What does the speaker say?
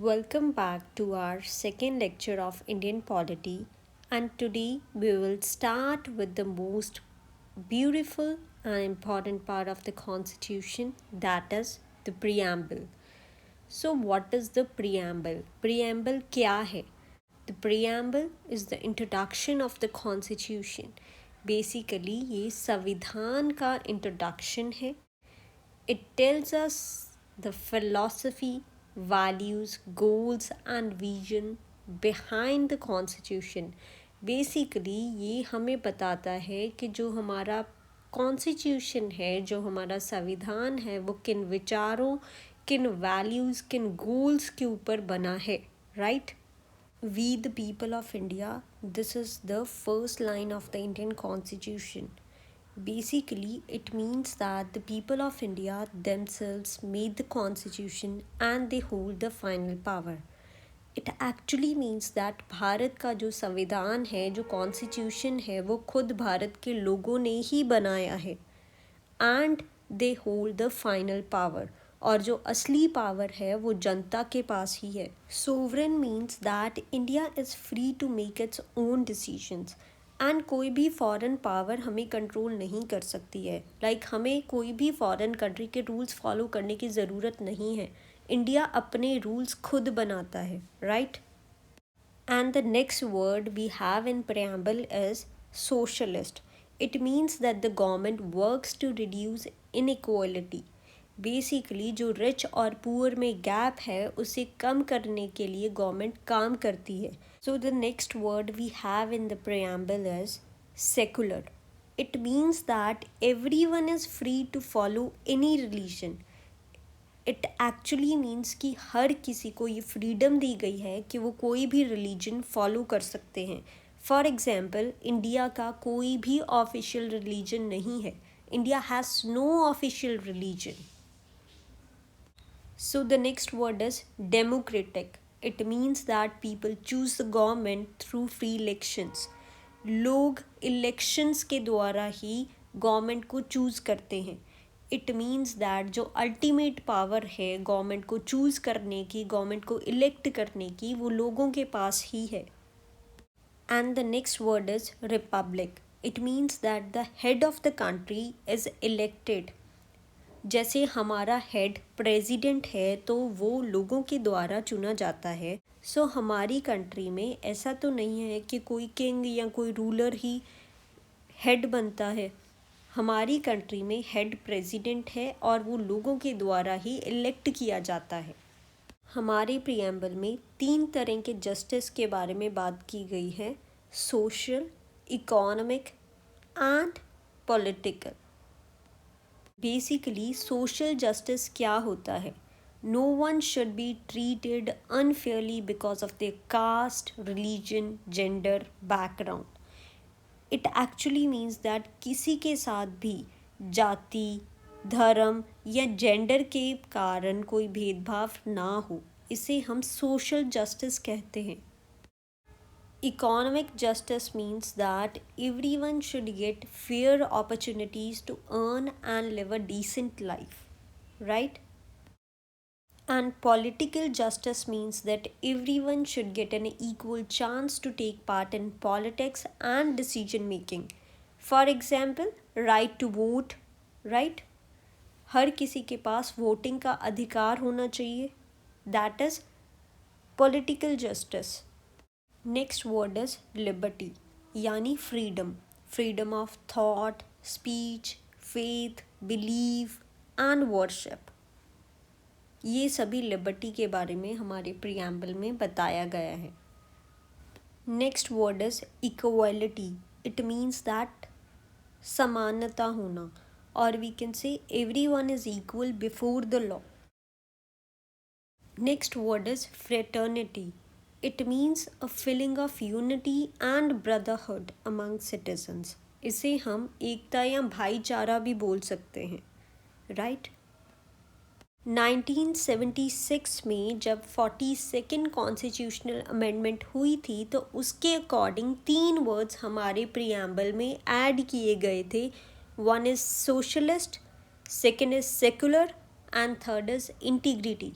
Welcome back to our second lecture of Indian polity, and today we will start with the most beautiful and important part of the constitution, that is the preamble. So what is the preamble? Preamble क्या है? The preamble is the introduction of the constitution. Basically ये संविधान का introduction है. It tells us the philosophy, values, goals and vision behind the constitution. Basically ये हमें बताता है कि जो हमारा कॉन्स्टिट्यूशन है, जो हमारा संविधान है, वो किन विचारों, किन वैल्यूज़, किन गोल्स के ऊपर बना है, right? We the people of India, this is the first line of the Indian constitution. Basically, it means that the people of India themselves made the constitution and they hold the final power. It actually means that Bharat का जो संविधान है, जो constitution है, वो खुद भारत के लोगों ने ही बनाया है and they hold the final power. और जो असली पावर है वो जनता के पास ही है. Sovereign means that India is free to make its own decisions. And कोई भी फॉरेन पावर हमें कंट्रोल नहीं कर सकती है. हमें कोई भी फॉरेन कंट्री के रूल्स फॉलो करने की ज़रूरत नहीं है. इंडिया अपने रूल्स खुद बनाता है, right? And the next word we have in preamble is socialist. It means that the government works to reduce inequality. Basically जो रिच और पुअर में गैप है उसे कम करने के लिए गवर्नमेंट काम करती है. So the next word we have in the preamble is secular. It means that everyone is free to follow any religion. It actually means कि हर किसी को ये फ्रीडम दी गई है कि वो कोई भी रिलीजन फॉलो कर सकते हैं. फॉर एग्जाम्पल इंडिया का कोई भी ऑफिशियल रिलीजन नहीं है. India has no official religion. So the next word is democratic. It means that people choose the government through free elections. लोग इलेक्शंस के द्वारा ही गवर्नमेंट को चूज़ करते हैं. इट मीन्स दैट जो अल्टीमेट पावर है गवर्नमेंट को चूज़ करने की, गवर्नमेंट को इलेक्ट करने की, वो लोगों के पास ही है. And the next word is Republic. It means that the head of the country is elected. जैसे हमारा हेड प्रेसिडेंट है तो वो लोगों के द्वारा चुना जाता है. सो हमारी कंट्री में ऐसा तो नहीं है कि कोई किंग या कोई रूलर ही हेड बनता है. हमारी कंट्री में हेड प्रेसिडेंट है और वो लोगों के द्वारा ही इलेक्ट किया जाता है. हमारे प्रीएम्बल में 3 तरह के जस्टिस के बारे में बात की गई है: social, economic and political. Basically social justice क्या होता है? No one should be treated unfairly because of their caste, religion, gender, background. It actually means that किसी के साथ भी जाति, धर्म या जेंडर के कारण कोई भेदभाव ना हो. इसे हम सोशल जस्टिस कहते हैं. Economic justice means that everyone should get fair opportunities to earn and live a decent life, right? And political justice means that everyone should get an equal chance to take part in politics and decision making. For example, right to vote, right? हर किसी के पास voting का अधिकार होना चाहिए. That is political justice. Next word is liberty, यानी freedom. Freedom of thought, speech, faith, believe and worship. ये सभी liberty के बारे में हमारे प्रीएम्बल में बताया गया है. Next word is equality. It means that समानता होना, और we can say everyone is equal before the law. Next word is fraternity. It means a feeling of unity and brotherhood among citizens. इसे हम एकता या भाईचारा भी बोल सकते हैं, राइट? 1976 में जब 42nd कॉन्स्टिट्यूशनल अमेंडमेंट हुई थी तो उसके अकॉर्डिंग 3 वर्ड्स हमारे प्रीएम्बल में ऐड किए गए थे. One is socialist, second is secular and third is integrity.